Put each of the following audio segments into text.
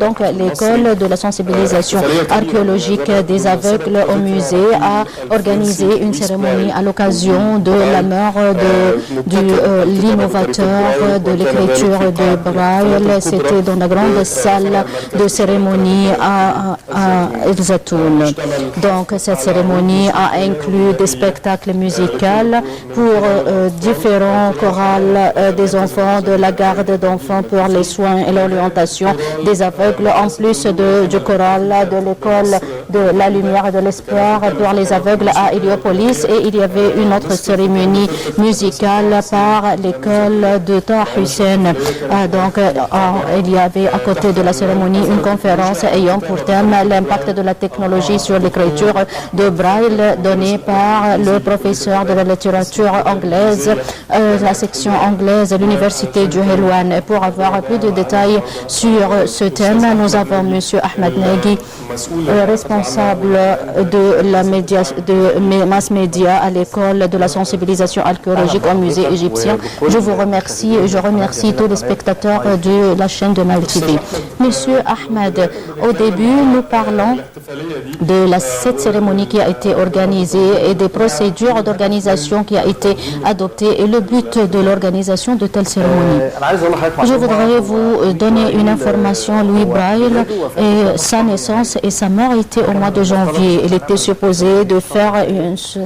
Donc, l'école de la sensibilisation archéologique des aveugles au musée a organisé une cérémonie à l'occasion de la mort de l'innovateur de l'écriture de Braille. C'était dans la grande salle de cérémonie à Erzatoul. Donc, cette cérémonie a inclus des spectacles musicaux pour différents chorales des enfants, de la garde d'enfants pour les soins et l'orientation des aveugles, en plus du choral de l'école de la lumière et de l'espoir pour les aveugles à Héliopolis, et il y avait une autre cérémonie musicale par l'école de Taha Hussein. Donc il y avait à côté de la cérémonie une conférence ayant pour thème l'impact de la technologie sur l'écriture de Braille donnée par le professeur de la littérature anglaise, la section anglaise de l'université du Helwan. Pour avoir plus de détails sur ce thème, nous avons M. Ahmed Nagui, responsable de la mass média à l'école de la sensibilisation archéologique au musée égyptien. Je vous remercie et je remercie tous les spectateurs de la chaîne de Nile TV. Monsieur Ahmed, au début, nous parlons de cette cérémonie qui a été organisée et des procédures d'organisation qui a été adoptée et le but de l'organisation de telles cérémonies. Je voudrais vous donner une information. Louis Braille, et sa naissance et sa mort étaient au mois de janvier. Il était supposé de faire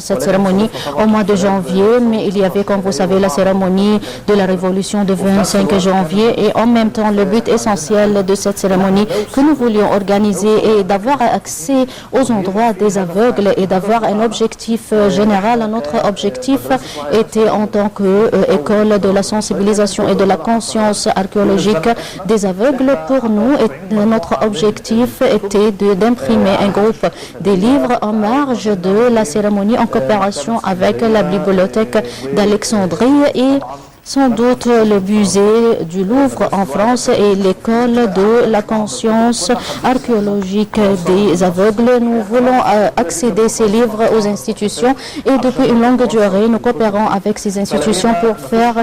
cette cérémonie au mois de janvier, mais il y avait, comme vous savez, la cérémonie de la Révolution de 25 janvier. Et en même temps, le but essentiel de cette cérémonie que nous voulions organiser est d'avoir accès aux endroits des aveugles et d'avoir un objectif général. Notre objectif était, en tant qu'école de la sensibilisation et de la conscience archéologique des aveugles, pour nous, notre objectif était d'imprimer un groupe des livres en marge de la cérémonie en coopération avec la bibliothèque d'Alexandrie et sans doute le musée du Louvre en France et l'école de la conscience archéologique des aveugles. Nous voulons accéder ces livres aux institutions et depuis une longue durée, nous coopérons avec ces institutions pour faire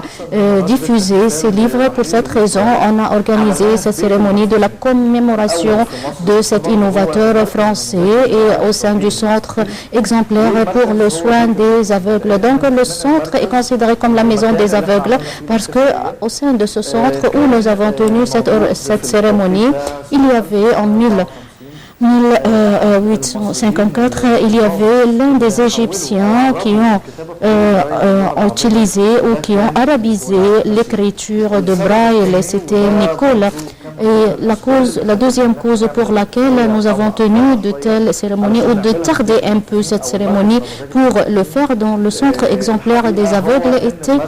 diffuser ces livres. Pour cette raison, on a organisé cette cérémonie de la commémoration de cet innovateur français et au sein du centre exemplaire pour le soin des aveugles. Donc le centre est considéré comme la maison des aveugles parce qu'au sein de ce centre où nous avons tenu cette cérémonie, il y avait en 1854, il y avait l'un des Égyptiens qui ont utilisé ou qui ont arabisé l'écriture de Braille, c'était Nicolas. Et la deuxième cause pour laquelle nous avons tenu de telles cérémonies ou de tarder un peu cette cérémonie pour le faire dans le centre exemplaire des aveugles était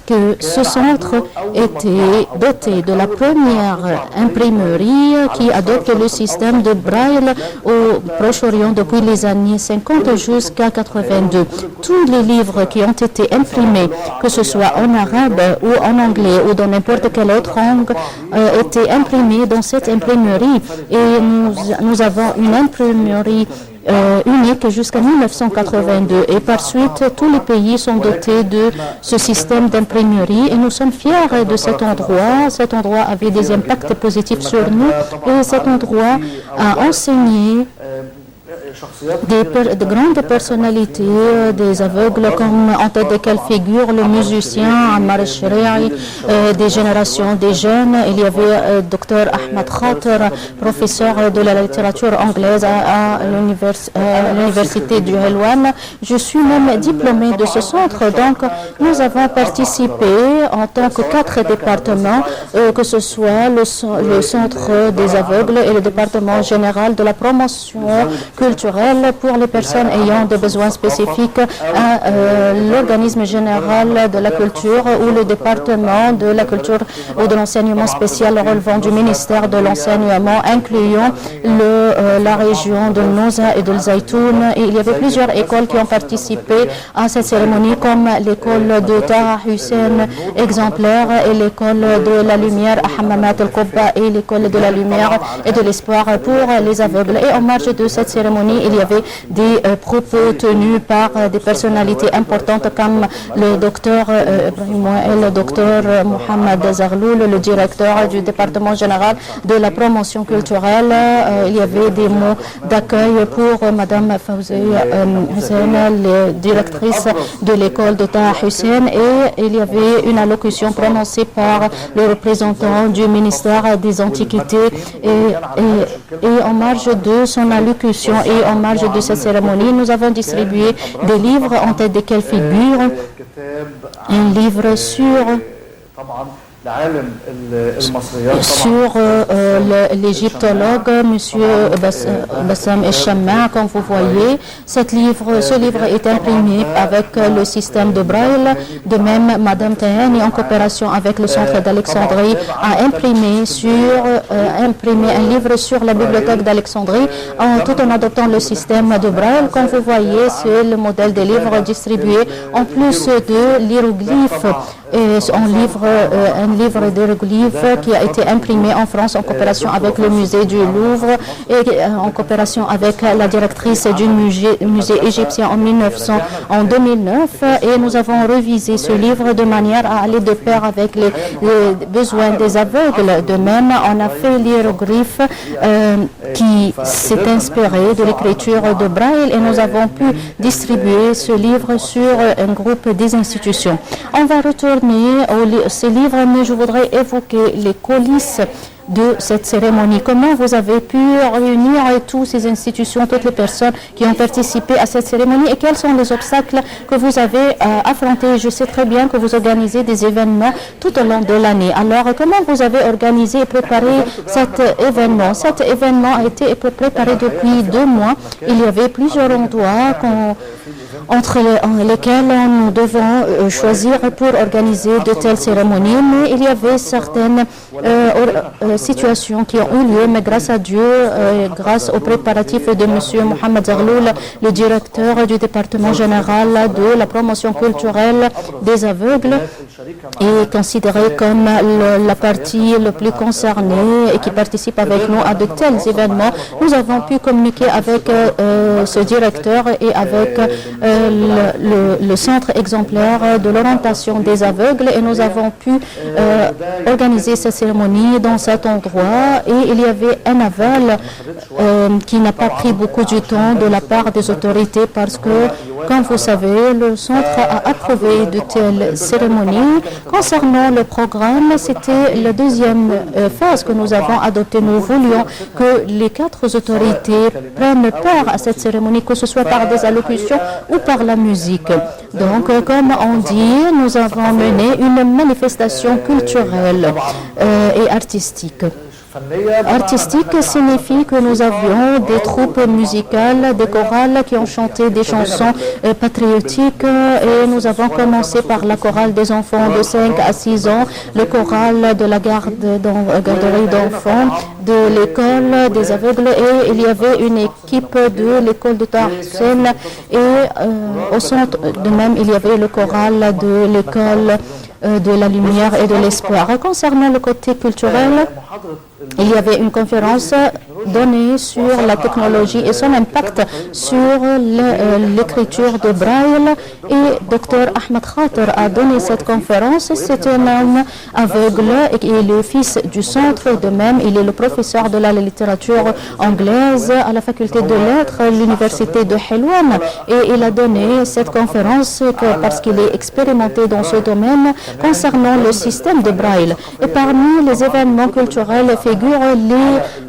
que ce centre était doté de la première imprimerie qui adopte le système de Braille au Proche-Orient depuis les années 50 jusqu'à 82. Tous les livres qui ont été imprimés, que ce soit en arabe ou en anglais ou dans n'importe quelle autre langue, étaient imprimés dans cette imprimerie et nous avons une imprimerie unique jusqu'à 1982 et par suite tous les pays sont dotés de ce système d'imprimerie et nous sommes fiers de cet endroit. Cet endroit avait des impacts positifs sur nous et cet endroit a enseigné de grandes personnalités des aveugles, comme en tête desquelles figure le musicien Ammar al-Shari'i, des générations des jeunes. Il y avait Dr Ahmed Khater, professeur de la littérature anglaise à l'université du Helwan. Je suis même diplômée de ce centre, donc nous avons participé en tant que 4 départements, que ce soit le centre des aveugles et le département général de la promotion culturelle pour les personnes ayant des besoins spécifiques, l'organisme général de la culture ou le département de la culture ou de l'enseignement spécial relevant du ministère de l'enseignement, incluant la région de Noza et de Zaytoun. Et il y avait plusieurs écoles qui ont participé à cette cérémonie, comme l'école de Taha Hussein exemplaire et l'école de la lumière à Hammamat al-Qubba et l'école de la lumière et de l'espoir pour les aveugles. Et en marge de cette cérémonie, cérémonie, il y avait des propos tenus par des personnalités importantes comme le docteur Ibrahim et le docteur Mohamed Zarloul, le directeur du département général de la promotion culturelle. Il y avait des mots d'accueil pour Madame Fawzi Hussein, la directrice de l'école de Taha Hussein, et il y avait une allocution prononcée par le représentant du ministère des Antiquités. Et en marge de son allocution et en marge de cette cérémonie, nous avons distribué des livres en tête desquels figure un livre sur l'égyptologue M. Bassam El-Shamma. Comme vous voyez, ce livre est imprimé avec le système de Braille. De même, Madame Tahani, en coopération avec le centre d'Alexandrie, a imprimé un livre sur la bibliothèque d'Alexandrie tout en adoptant le système de Braille. Comme vous voyez, c'est le modèle des livres distribués en plus de l'hiéroglyphe. Un livre d'hiéroglyphes qui a été imprimé en France en coopération avec le musée du Louvre et en coopération avec la directrice du musée égyptien en 2009. Et nous avons révisé ce livre de manière à aller de pair avec les besoins des aveugles. De même, on a fait l'hiéroglyphe qui s'est inspiré de l'écriture de Braille et nous avons pu distribuer ce livre sur un groupe des institutions. On va retourner ces livres, mais je voudrais évoquer les coulisses de cette cérémonie. Comment vous avez pu réunir toutes ces institutions, toutes les personnes qui ont participé à cette cérémonie et quels sont les obstacles que vous avez affrontés? Je sais très bien que vous organisez des événements tout au long de l'année. Alors, comment vous avez organisé et préparé cet événement? Cet événement a été préparé depuis 2 mois. Il y avait plusieurs endroits entre lesquels nous devons choisir pour organiser de telles cérémonies, mais il y avait certaines situations qui ont eu lieu, mais grâce à Dieu, grâce aux préparatifs de M. Mohamed Zarloul, le directeur du département général de la promotion culturelle des aveugles, est considéré comme la partie la plus concernée et qui participe avec nous à de tels événements. Nous avons pu communiquer avec ce directeur et avec le centre exemplaire de l'orientation des aveugles et nous avons pu organiser cette cérémonie dans cet endroit et il y avait un aval qui n'a pas pris beaucoup de temps de la part des autorités parce que, comme vous savez, le centre a approuvé de telles cérémonies. Concernant le programme, c'était la deuxième phase que nous avons adoptée. Nous voulions que les 4 autorités prennent part à cette cérémonie, que ce soit par des allocutions ou par la musique. Donc, comme on dit, nous avons mené une manifestation culturelle et artistique. Artistique signifie que nous avions des troupes musicales, des chorales qui ont chanté des chansons patriotiques et nous avons commencé par la chorale des enfants de 5 à 6 ans, le choral de la garderie d'enfants, de l'école des aveugles et il y avait une équipe de l'école de Taha Hussein et au centre de même il y avait le choral de l'école de la lumière et de l'espoir. Concernant le côté culturel, il y avait une conférence donnée sur la technologie et son impact sur l'écriture de Braille et Dr Ahmed Khater a donné cette conférence. C'est un homme aveugle et il est le fils du centre. De même, il est le professeur de la littérature anglaise à la faculté de lettres à l'université de Helwan et il a donné cette conférence parce qu'il est expérimenté dans ce domaine concernant le système de Braille. Et parmi les événements culturels figure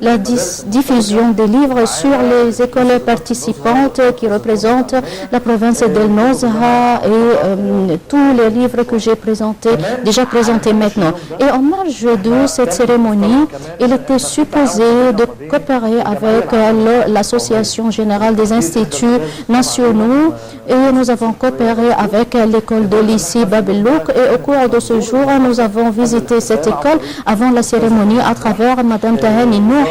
la diffusion des livres sur les écoles participantes qui représentent la province d'El Nozha et tous les livres que j'ai déjà présentés maintenant. Et en marge de cette cérémonie, il était supposé de coopérer avec l'Association générale des instituts nationaux et nous avons coopéré avec l'école de lycée Babellouk et au cours de ce jour, nous avons visité cette école avant la cérémonie à travers Madame Tahani Nouh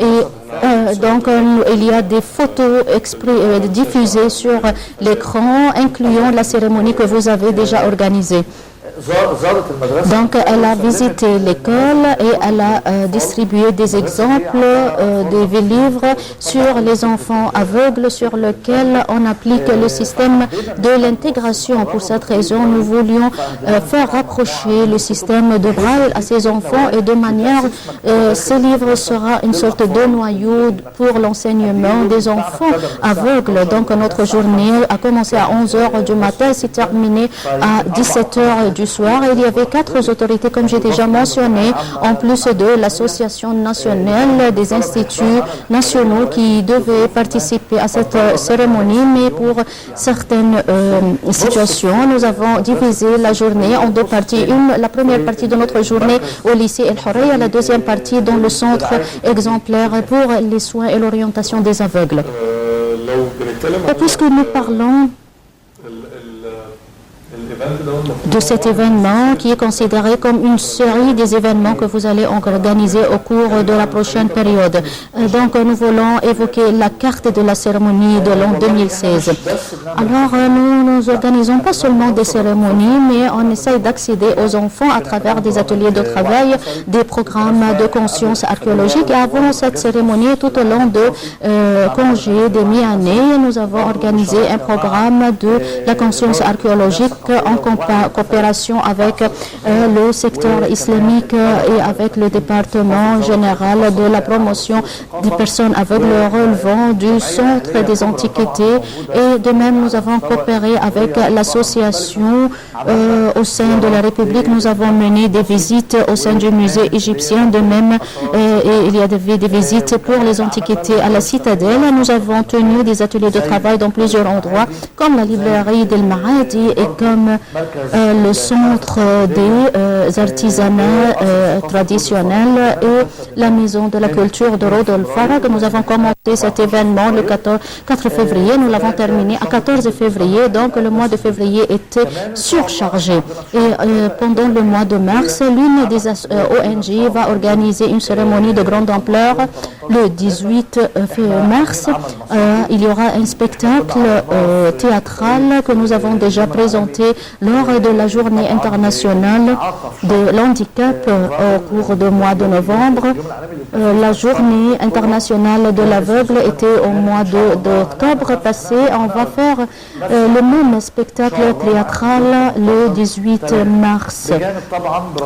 et donc il y a des photos diffusées sur l'écran incluant la cérémonie que vous avez déjà organisée. Donc, elle a visité l'école et elle a distribué des exemples, des livres sur les enfants aveugles sur lesquels on applique le système de l'intégration. Pour cette raison, nous voulions faire rapprocher le système de Braille à ces enfants et de manière, ce livre sera une sorte de noyau pour l'enseignement des enfants aveugles. Donc, notre journée a commencé à 11 h du matin, s'est terminée à 17 h du soir. Il y avait 4 autorités, comme j'ai déjà mentionné, en plus de l'Association nationale des instituts nationaux qui devaient participer à cette cérémonie. Mais pour certaines situations, nous avons divisé la journée en 2 parties. La première partie de notre journée au lycée El Horeya, la deuxième partie dans le centre exemplaire pour les soins et l'orientation des aveugles. Et puisque nous parlons de cet événement qui est considéré comme une série des événements que vous allez organiser au cours de la prochaine période. Donc, nous voulons évoquer la carte de la cérémonie de l'an 2016. Alors, nous organisons pas seulement des cérémonies, mais on essaie d'accéder aux enfants à travers des ateliers de travail, des programmes de conscience archéologique. Et avant cette cérémonie, tout au long de congés de mi-année, nous avons organisé un programme de la conscience archéologique en coopération avec le secteur islamique et avec le département général de la promotion des personnes aveugles relevant du centre des antiquités. Et de même, nous avons coopéré avec l'association au sein de la République. Nous avons mené des visites au sein du musée égyptien. De même, il y avait des visites pour les antiquités à la citadelle. Nous avons tenu des ateliers de travail dans plusieurs endroits, comme la librairie d'El Mahadi et comme le centre des artisanats traditionnels et la maison de la culture de Rodolphe Farag. Nous avons commencé cet événement le 4 février. Nous l'avons terminé à 14 février. Donc, le mois de février était surchargé. Et pendant le mois de mars, l'une des ONG va organiser une cérémonie de grande ampleur le 18 mars. Il y aura un spectacle théâtral que nous avons déjà présenté lors de la journée internationale de l'handicap au cours du mois de novembre. La journée internationale de l'aveugle était au mois d'octobre passé. On va faire le même spectacle théâtral le 18 mars.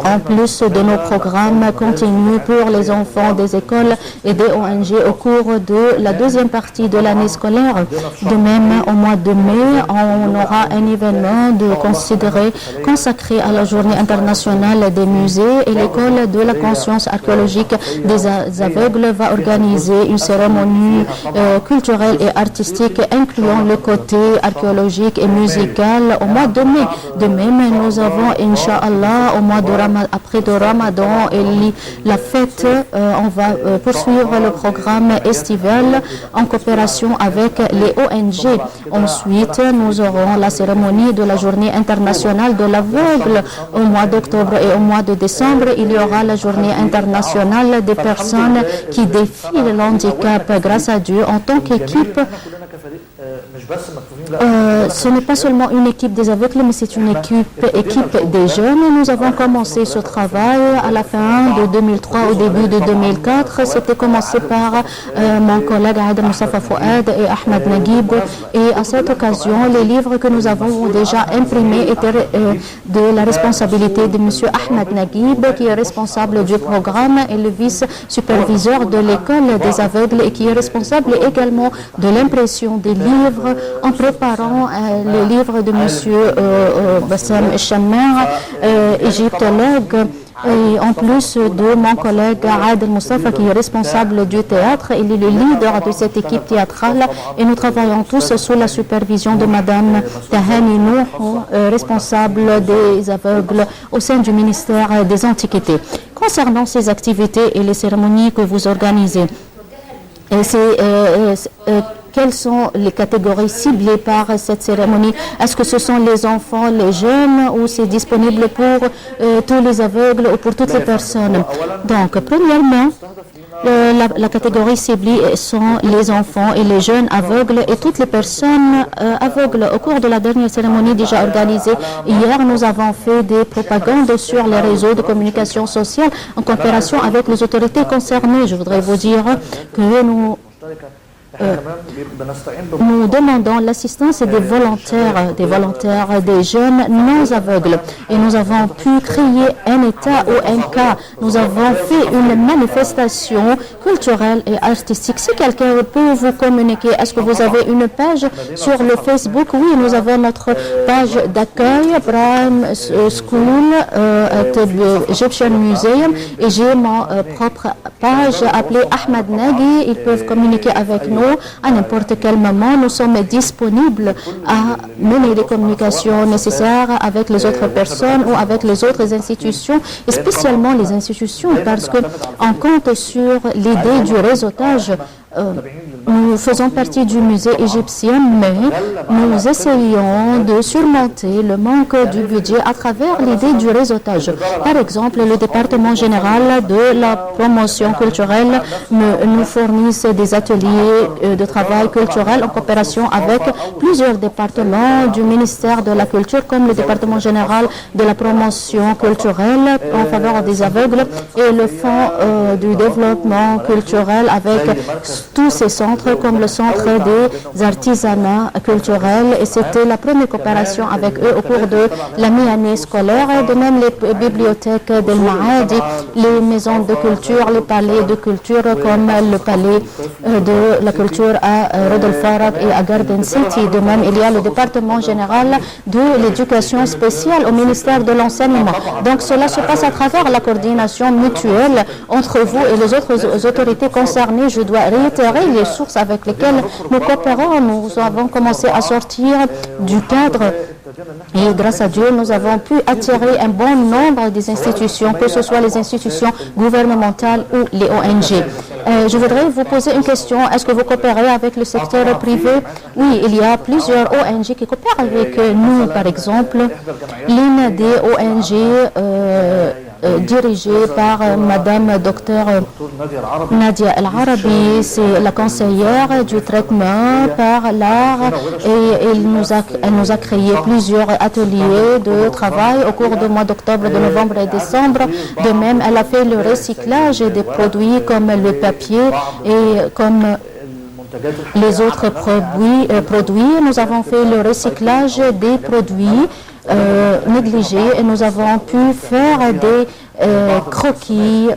En plus de nos programmes continus pour les enfants des écoles et des ONG au cours de la deuxième partie de l'année scolaire. De même, au mois de mai, on aura un événement consacré à la journée internationale des musées et l'école de la conscience archéologique des aveugles va organiser une cérémonie culturelle et artistique incluant le côté archéologique et musical au mois de mai. De même, nous avons, Inch'Allah, au mois de après de Ramadan et la fête, on va poursuivre le programme estival en coopération avec les ONG. Ensuite, nous aurons la cérémonie de la journée internationale de l'aveugle au mois d'octobre et au mois de décembre. Il y aura la journée internationale des personnes qui défient l'handicap grâce à Dieu en tant qu'équipe. Ce n'est pas seulement une équipe des aveugles, mais c'est une équipe des jeunes. Nous avons commencé ce travail à la fin de 2003, au début de 2004. C'était commencé par mon collègue Adel Moussafa Fouad et Ahmed Naguib. Et à cette occasion, les livres que nous avons déjà imprimés étaient de la responsabilité de M. Ahmed Naguib, qui est responsable du programme et le vice-superviseur de l'école des aveugles et qui est responsable également de l'impression des livres en préparant le livre de M. Bassam Chammer, égyptologue. Et en plus de mon collègue Adel Moussafa qui est responsable du théâtre, il est le leader de cette équipe théâtrale et nous travaillons tous sous la supervision de Madame Tahani Nouh, responsable des aveugles au sein du ministère des Antiquités. Concernant ces activités et les cérémonies que vous organisez, quelles sont les catégories ciblées par cette cérémonie? Est-ce que ce sont les enfants, les jeunes ou c'est disponible pour tous les aveugles ou pour toutes les personnes? Donc, premièrement, La catégorie ciblée sont les enfants et les jeunes aveugles et toutes les personnes aveugles. Au cours de la dernière cérémonie déjà organisée hier, nous avons fait des propagandes sur les réseaux de communication sociale en coopération avec les autorités concernées. Je voudrais vous dire que nous demandons l'assistance des volontaires, des jeunes non aveugles. Et nous avons pu créer un état ou un cas. Nous avons fait une manifestation culturelle et artistique. Si quelqu'un peut vous communiquer, est-ce que vous avez une page sur le Facebook? Oui, nous avons notre page d'accueil, Prime School, Egyptian Museum, et j'ai mon propre page appelée Ahmed Nagui. Ils peuvent communiquer avec nous à n'importe quel moment. Nous sommes disponibles à mener les communications nécessaires avec les autres personnes ou avec les autres institutions, et spécialement les institutions, parce qu'on compte sur l'idée du réseautage. Nous faisons partie du musée égyptien, mais nous essayons de surmonter le manque du budget à travers l'idée du réseautage. Par exemple, le département général de la promotion culturelle nous fournit des ateliers de travail culturel en coopération avec plusieurs départements du ministère de la Culture, comme le département général de la promotion culturelle en faveur des aveugles et le fonds du développement culturel avec tous ces centres comme le centre des artisanats culturels, et c'était la première coopération avec eux au cours de la mi-année scolaire. De même, les bibliothèques d'El Maadi, les maisons de culture, les palais de culture comme le palais de la culture à Rodolphe Farag et à Garden City. De même, il y a le département général de l'éducation spéciale au ministère de l'enseignement. Donc cela se passe à travers la coordination mutuelle entre vous et les autres autorités concernées. Je dois réitérer les sources avec lesquelles nous coopérons. Nous avons commencé à sortir du cadre et grâce à Dieu, nous avons pu attirer un bon nombre des institutions, que ce soit les institutions gouvernementales ou les ONG. Je voudrais vous poser une question. Est-ce que vous coopérez avec le secteur privé? Oui, il y a plusieurs ONG qui coopèrent avec nous. Par exemple, l'une des ONG dirigée par Madame Docteur Nadia El Arabi, c'est la conseillère du traitement par l'art, et elle nous a créé plusieurs ateliers de travail au cours du mois d'octobre, de novembre et décembre. De même, elle a fait le recyclage des produits comme le papier et comme les autres produits. Nous avons fait le recyclage des produits négligés et nous avons pu faire des croquis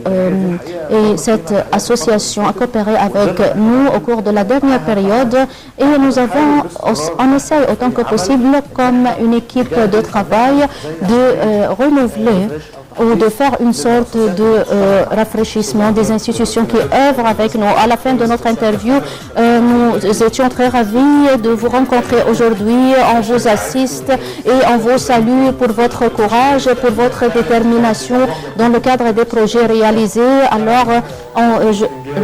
et cette association a coopéré avec nous au cours de la dernière période, et on essaye autant que possible comme une équipe de travail de renouveler ou de faire une sorte de rafraîchissement des institutions qui œuvrent avec nous. À la fin de notre interview, nous étions très ravis de vous rencontrer aujourd'hui. On vous assiste et on vous salue pour votre courage, pour votre détermination dans le cadre des projets réalisés. Alors,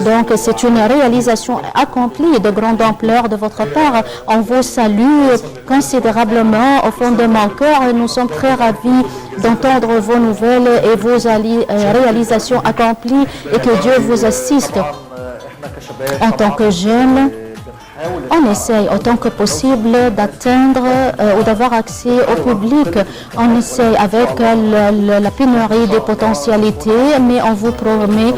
donc, c'est une réalisation accomplie de grande ampleur de votre part. On vous salue considérablement au fond de mon cœur. Nous sommes très ravis d'entendre vos nouvelles et vos réalisations accomplies, et que Dieu vous assiste. En tant que jeunes, on essaye autant que possible d'atteindre ou d'avoir accès au public. On essaye avec la pénurie des potentialités, mais on vous promet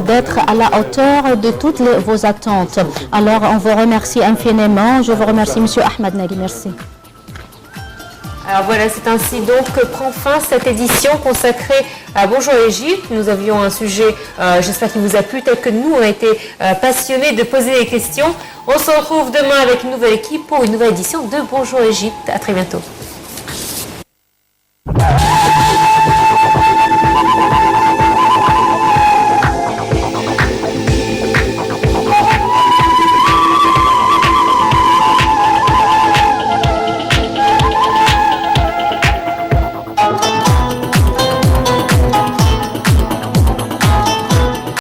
d'être à la hauteur de toutes vos attentes. Alors, on vous remercie infiniment. Je vous remercie, Monsieur Ahmed Nagui. Merci. Alors voilà, c'est ainsi donc que prend fin cette édition consacrée à Bonjour Égypte. Nous avions un sujet, j'espère qu'il vous a plu, tel que nous, on a été passionnés de poser des questions. On se retrouve demain avec une nouvelle équipe pour une nouvelle édition de Bonjour Égypte. À très bientôt.